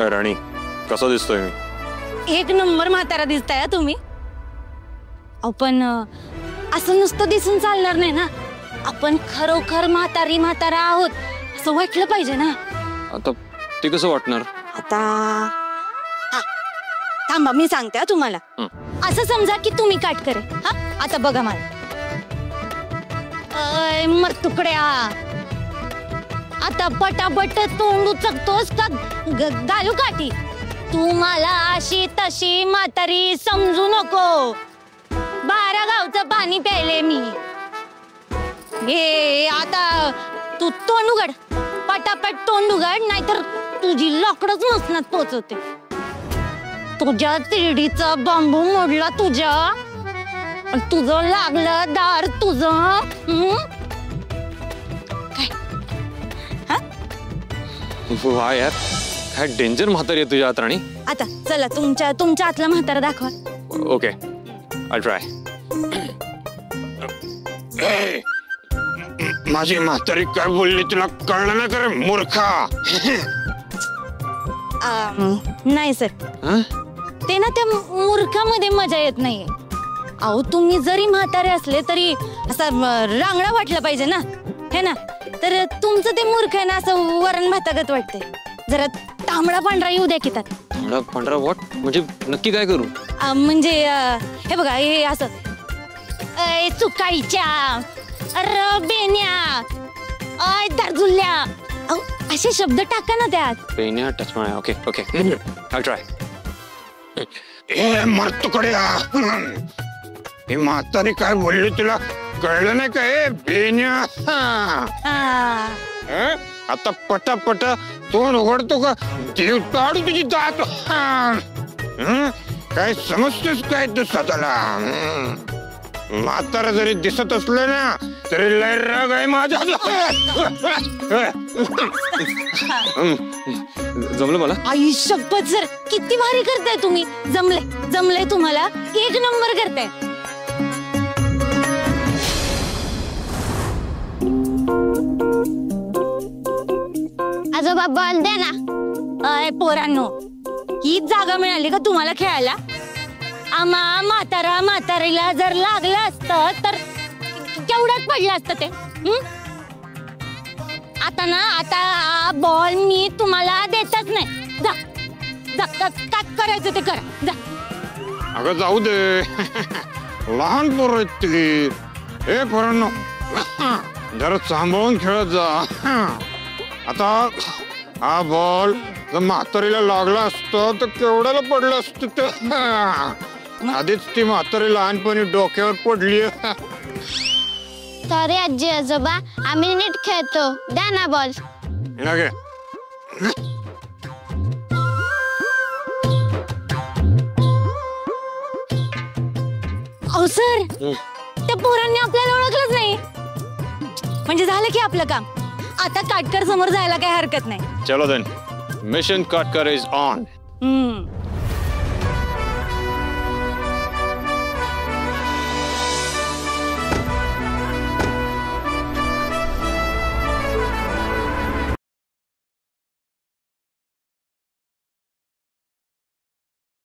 काय राणी, कसा दिसतोय मी? एक नंबर म्हातारा दिसताय तुम्ही. आपण असं नुसतं दिसून चालणार नाही ना, आपण खरोखर म्हातारा आहोत असं वाटलं पाहिजे ना. आता ते कसं वाटणार? आता थांबा, मी सांगते तुम्हाला. असं समजा की तुम्ही काटकरे. हा, आता बघा मला. मर तुकड्या, आता पटापट तोंड उचकतोस का घालू काठी? तू मला अशी तशी म्हातारी समजू नको. 12 गावचं पाणी प्यायले मी. हे आता तू तोंड उघड, पटापट तोंड उघड, नाहीतर तुझी लाकडच मसनात पोचवते. तुझ्या तिरडीचा बांबू मोडला तुझ्या, तुझं लागलं दार तुझं. काय वा यार, काय डेंजर म्हातारी आहे तुझ्या हात राणी. आता चला तुमच्या आतला म्हातारा दाखवा. Okay, I try. माझी म्हातारी काय बोलली तुला कळलं ना कर मूर्खा? नाही सर, ते ना त्या मूर्खामध्ये मजा येत नाहीये. अहो, तुम्ही जरी म्हातारे असले तरी असा रांगडा वाटला पाहिजे ना, हे ना. तर तुमचं ते मूर्ख आहे ना, असं वरण भातागत वाटतंय. जरा तांबडा पांढरा येऊ द्या की त्यात. तांबडा पांढरा व्हॉट? म्हणजे नक्की काय करू? म्हणजे हे बघा, हे असं चुकाळीच्या, अरे बेन्या, दर्जुल्या, असे शब्द टाका ना त्यात. बेन्या, टचमाळ्या. Okay okay, I try. ए मरतुकड्या, ही म्हातारी काय बोलली तुला कळलं नाही काय? बेन्या, आता पटापट तोंड उघडतो का देव काढू तुझी दात. काय समजतेस काय तू स्वतःला? म्हातारा जरी दिसत असलं ना तरी लय राग आहे माझ्या. जमलं मला. आई शपथ सर, किती भारी करताय तुम्ही. जमलंय तुम्हाला, एक नंबर करताय. आजोबा बॉल द्या ना. पोरांनो, ही जागा मिळाली का तुम्हाला खेळायला? आम्हा म्हातारीला जर लागलं असतं तर केवढ्यात पडलं असतं ते. आता बॉल मी तुम्हाला देतच नाही. जा, काय करायचं ते करा, जा. अगं जाऊ दे, लहान पोरं आहेत ती. ए पोरांनो, जरा सांभाळून खेळत जा. आता हा बॉल जर म्हातारीला लागला असतं तर केवढ्याला पडलं असतं ते. आधीच ती म्हातारी लहानपणी डोक्यावर पडली. सॉरी आजी आजोबा, आम्ही नीट खेळतो, द्या ना बॉल. अहो सर, त्या पोरांनी आपल्याला ओळखलंच नाही. म्हणजे झालं की आपलं काम. आता काटकर समोर जायला काही हरकत नाही. चलो then, mission Katkar is on.